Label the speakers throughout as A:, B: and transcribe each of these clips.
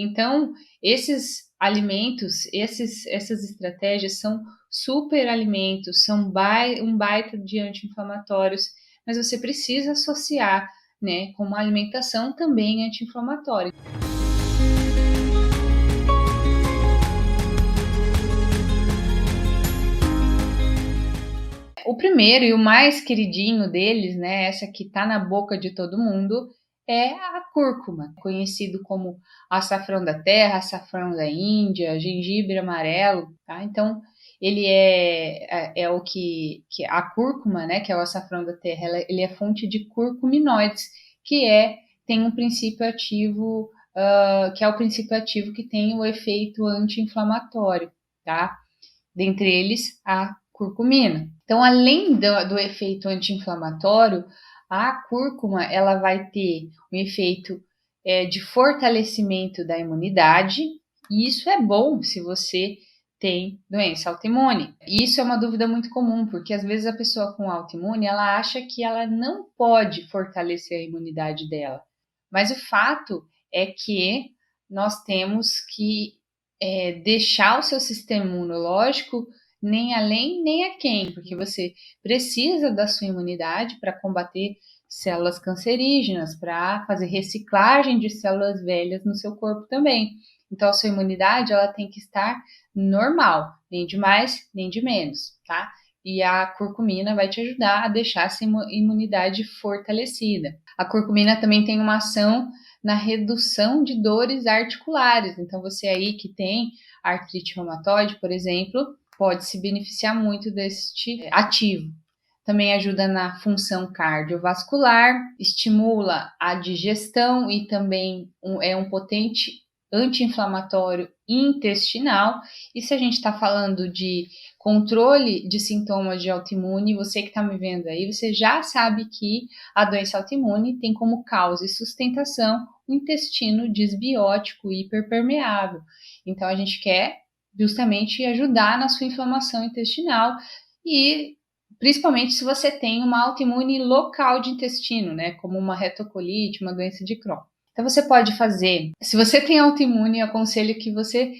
A: Então, esses alimentos, essas estratégias são super alimentos, são um baita de anti-inflamatórios, mas você precisa associar, né, com uma alimentação também anti-inflamatória. O primeiro e o mais queridinho deles, né, essa que tá na boca de todo mundo, é a cúrcuma, conhecido como açafrão da terra, açafrão da Índia, gengibre amarelo, tá? Então, ele é o que a cúrcuma, né, que é o açafrão da terra, ele é fonte de curcuminoides, tem um princípio ativo, que é o princípio ativo que tem o efeito anti-inflamatório, tá? Dentre eles, a curcumina. Então, além do efeito anti-inflamatório, a cúrcuma ela vai ter um efeito de fortalecimento da imunidade, e isso é bom se você tem doença autoimune. E isso é uma dúvida muito comum, porque às vezes a pessoa com autoimune, ela acha que ela não pode fortalecer a imunidade dela. Mas o fato é que nós temos que deixar o seu sistema imunológico nem além nem aquém, porque você precisa da sua imunidade para combater células cancerígenas, para fazer reciclagem de células velhas no seu corpo também. Então, a sua imunidade ela tem que estar normal, nem de mais, nem de menos, tá? E a curcumina vai te ajudar a deixar essa imunidade fortalecida. A curcumina também tem uma ação na redução de dores articulares. Então, você aí que tem artrite reumatoide, por exemplo, pode se beneficiar muito deste ativo. Também ajuda na função cardiovascular, estimula a digestão e também é um potente anti-inflamatório intestinal. E se a gente está falando de controle de sintomas de autoimune, você que está me vendo aí, você já sabe que a doença autoimune tem como causa e sustentação o intestino disbiótico hiperpermeável. Então, a gente quer justamente ajudar na sua inflamação intestinal e principalmente se você tem uma autoimune local de intestino, né, como uma retocolite, uma doença de Crohn. Então você pode fazer, se você tem autoimune, eu aconselho que você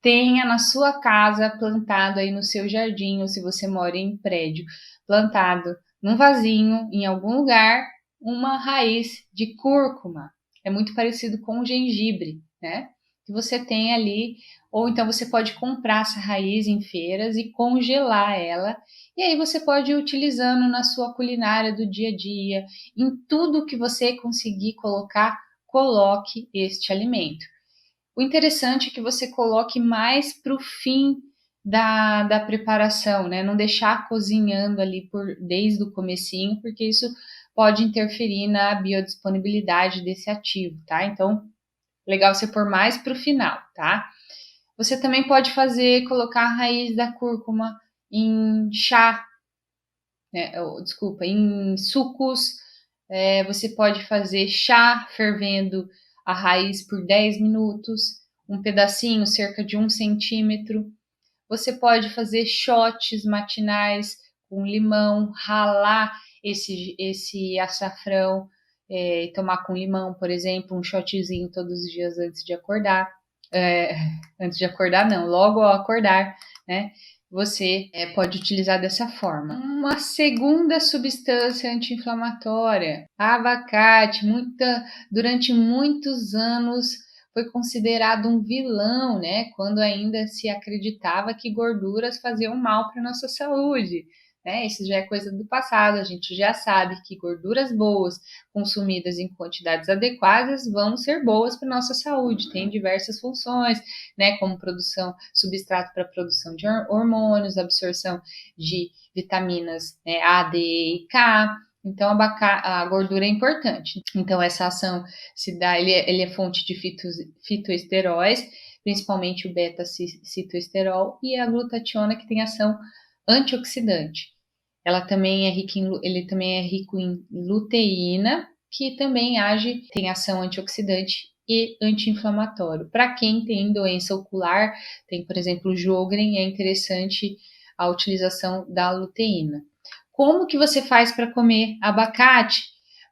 A: tenha na sua casa plantado aí no seu jardim, ou se você mora em prédio, plantado num vasinho, em algum lugar, uma raiz de cúrcuma. É muito parecido com o gengibre, né? Que você tem ali, ou então você pode comprar essa raiz em feiras e congelar ela, e aí você pode ir utilizando na sua culinária do dia a dia, em tudo que você conseguir colocar, coloque este alimento. O interessante é que você coloque mais para o fim da preparação, né? Não deixar cozinhando ali desde o comecinho, porque isso pode interferir na biodisponibilidade desse ativo, tá? Então, legal você pôr mais para o final, tá? Você também pode colocar a raiz da cúrcuma em chá, né? Em sucos. Você pode fazer chá fervendo a raiz por 10 minutos, um pedacinho, cerca de 1 centímetro. Você pode fazer shots matinais com limão, ralar esse açafrão e tomar com limão, por exemplo, um shotzinho todos os dias antes de acordar. Antes de acordar, não, logo ao acordar, né? Você pode utilizar dessa forma. Uma segunda substância anti-inflamatória, abacate, durante muitos anos foi considerado um vilão, né? Quando ainda se acreditava que gorduras faziam mal para a nossa saúde, né? Isso já é coisa do passado, a gente já sabe que gorduras boas, consumidas em quantidades adequadas, vão ser boas para a nossa saúde, tem diversas funções, né? Como substrato para produção de hormônios, absorção de vitaminas, né, A, D, E e K. Então, a gordura é importante. Então, essa ação se dá, ele é fonte de fitoesteróis, principalmente o beta-citoesterol e a glutationa, que tem ação antioxidante. Ele também é rico em luteína, que também tem ação antioxidante e anti-inflamatório. Para quem tem doença ocular, tem, por exemplo, o Sjögren, é interessante a utilização da luteína. Como que você faz para comer abacate?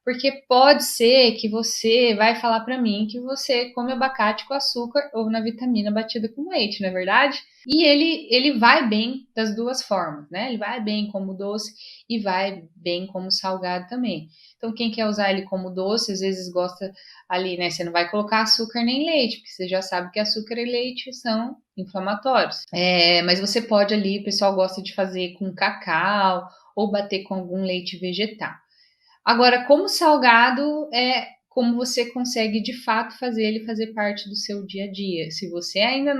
A: Porque pode ser que você vai falar para mim que você come abacate com açúcar ou na vitamina batida com leite, não é verdade? E ele vai bem das duas formas, né? Ele vai bem como doce e vai bem como salgado também. Então, quem quer usar ele como doce, às vezes gosta ali, né? Você não vai colocar açúcar nem leite, porque você já sabe que açúcar e leite são inflamatórios. Mas você pode ali, o pessoal gosta de fazer com cacau ou bater com algum leite vegetal. Agora, como salgado, é como você consegue de fato fazer ele fazer parte do seu dia a dia. Se você ainda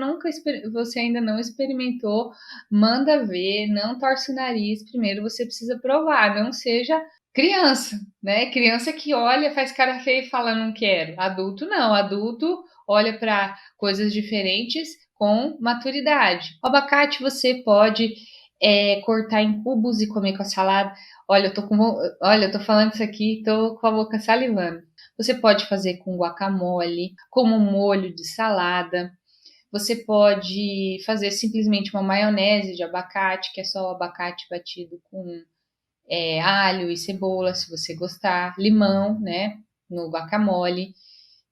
A: você ainda não experimentou, manda ver, não torce o nariz. Primeiro você precisa provar, não seja criança, né? Criança que olha, faz cara feia e fala não quero. Adulto não, adulto olha para coisas diferentes com maturidade. O abacate você pode cortar em cubos e comer com a salada. Olha, eu tô falando isso aqui, tô com a boca salivando. Você pode fazer com guacamole, como molho de salada. Você pode fazer simplesmente uma maionese de abacate, que é só o abacate batido com alho e cebola, se você gostar, limão, né, no guacamole.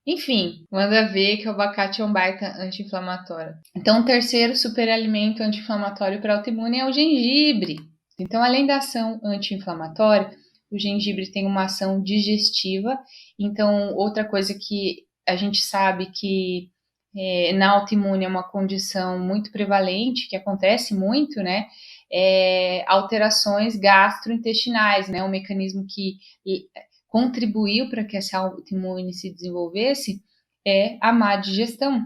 A: Enfim, manda ver que o abacate é um baita anti-inflamatório. Então, o terceiro superalimento anti-inflamatório para autoimune é o gengibre. Então, além da ação anti-inflamatória, o gengibre tem uma ação digestiva. Então, outra coisa que a gente sabe que na autoimune é uma condição muito prevalente, que acontece muito, né? Alterações gastrointestinais, né? Um mecanismo que contribuiu para que essa autoimune se desenvolvesse é a má digestão,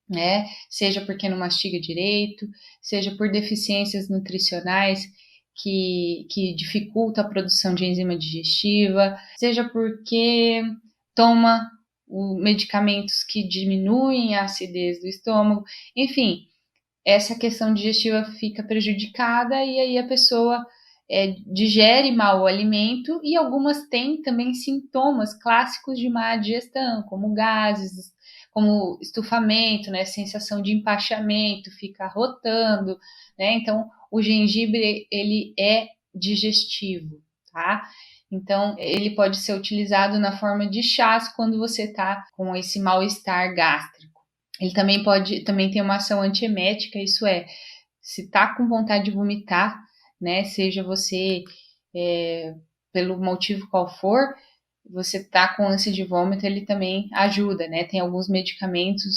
A: né? Seja porque não mastiga direito, seja por deficiências nutricionais que dificulta a produção de enzima digestiva, seja porque toma medicamentos que diminuem a acidez do estômago, enfim, essa questão digestiva fica prejudicada e aí a pessoa digere mal o alimento e algumas têm também sintomas clássicos de má digestão, como gases, como estufamento, né, sensação de empachamento, fica rotando, né? Então, o gengibre ele é digestivo, tá? Então, ele pode ser utilizado na forma de chás quando você está com esse mal-estar gástrico. Ele também tem uma ação antiemética, isso é, se tá com vontade de vomitar, né, seja você pelo motivo qual for, você tá com ânsia de vômito, ele também ajuda, né? Tem alguns medicamentos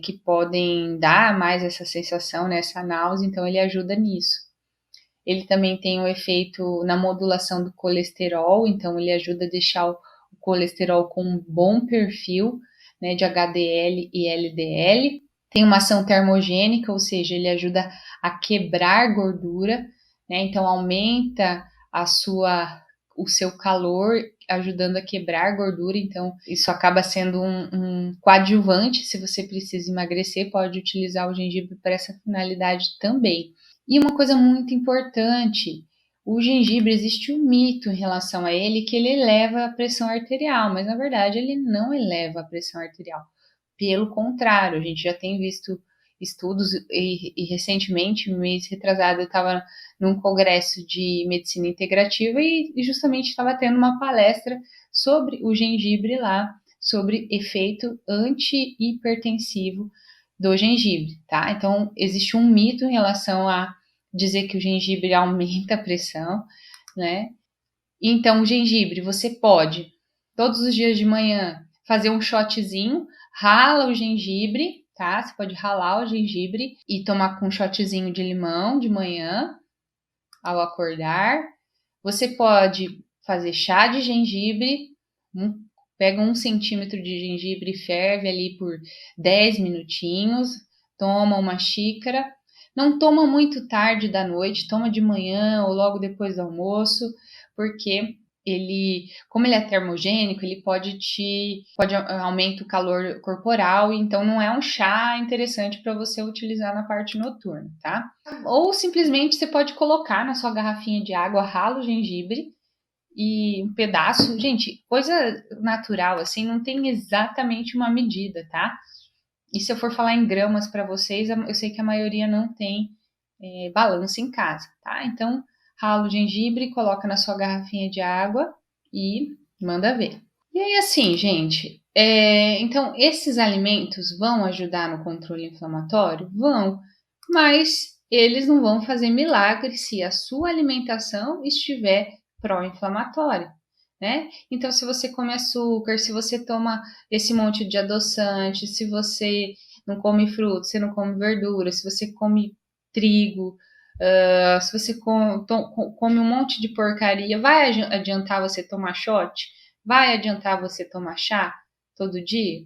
A: que podem dar mais essa sensação, né, essa náusea, então ele ajuda nisso. Ele também tem um efeito na modulação do colesterol, então ele ajuda a deixar o colesterol com um bom perfil, né, de HDL e LDL. Tem uma ação termogênica, ou seja, ele ajuda a quebrar gordura, né, então aumenta o seu calor, ajudando a quebrar gordura, então isso acaba sendo um coadjuvante. Se você precisa emagrecer, pode utilizar o gengibre para essa finalidade também. E uma coisa muito importante, o gengibre, existe um mito em relação a ele que ele eleva a pressão arterial, mas na verdade ele não eleva a pressão arterial. Pelo contrário, a gente já tem visto estudos e recentemente, no mês retrasado, eu estava num congresso de medicina integrativa e justamente estava tendo uma palestra sobre o gengibre lá, sobre efeito anti-hipertensivo do gengibre, tá? Então, existe um mito em relação a dizer que o gengibre aumenta a pressão, né? Então, o gengibre, você pode, todos os dias de manhã, fazer um shotzinho, rala o gengibre, tá? Você pode ralar o gengibre e tomar com um shotzinho de limão de manhã, ao acordar. Você pode fazer chá de gengibre, pega 1 centímetro de gengibre e ferve ali por 10 minutinhos, toma uma xícara. Não toma muito tarde da noite, toma de manhã ou logo depois do almoço, porque como ele é termogênico, ele pode aumenta o calor corporal, então não é um chá interessante para você utilizar na parte noturna, tá? Ou simplesmente você pode colocar na sua garrafinha de água, rala o gengibre e um pedaço, gente, coisa natural, assim, não tem exatamente uma medida, tá? E se eu for falar em gramas para vocês, eu sei que a maioria não tem balança em casa, tá? Então, rala o gengibre, coloca na sua garrafinha de água e manda ver. E aí, assim, gente, então esses alimentos vão ajudar no controle inflamatório? Vão, mas eles não vão fazer milagre se a sua alimentação estiver pró-inflamatória, né? Então, se você come açúcar, se você toma esse monte de adoçante, se você não come frutas, se não come verdura, se você come trigo, se você come um monte de porcaria, vai adiantar você tomar shot? Vai adiantar você tomar chá todo dia?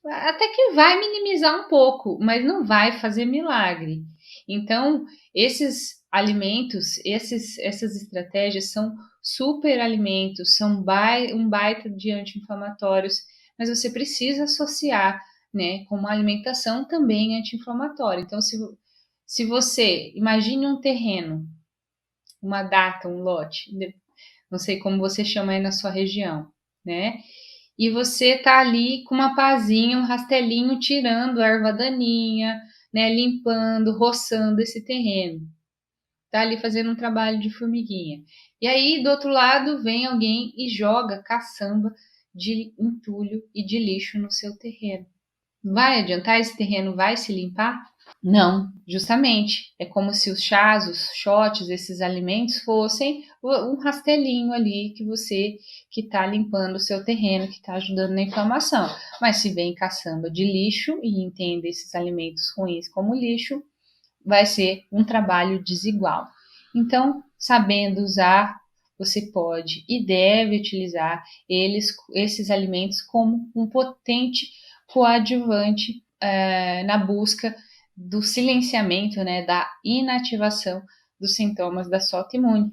A: Até que vai minimizar um pouco, mas não vai fazer milagre. Então, esses alimentos, essas estratégias são super alimentos, são um baita de anti-inflamatórios, mas você precisa associar, né, com uma alimentação também anti-inflamatória. Então, se você imagine um terreno, uma data, um lote, não sei como você chama aí na sua região, né? E você tá ali com uma pazinha, um rastelinho, tirando a erva daninha, né? Limpando, roçando esse terreno. Tá ali fazendo um trabalho de formiguinha. E aí, do outro lado, vem alguém e joga caçamba de entulho e de lixo no seu terreno. Vai adiantar? Esse terreno vai se limpar? Não, justamente. É como se os chás, os shots, esses alimentos fossem um rastelinho ali que você que está limpando o seu terreno, que está ajudando na inflamação. Mas se vem caçamba de lixo e entende esses alimentos ruins como lixo, vai ser um trabalho desigual. Então, sabendo usar, você pode e deve utilizar esses alimentos como um potente coadjuvante na busca do silenciamento, né, da inativação dos sintomas da sua autoimune.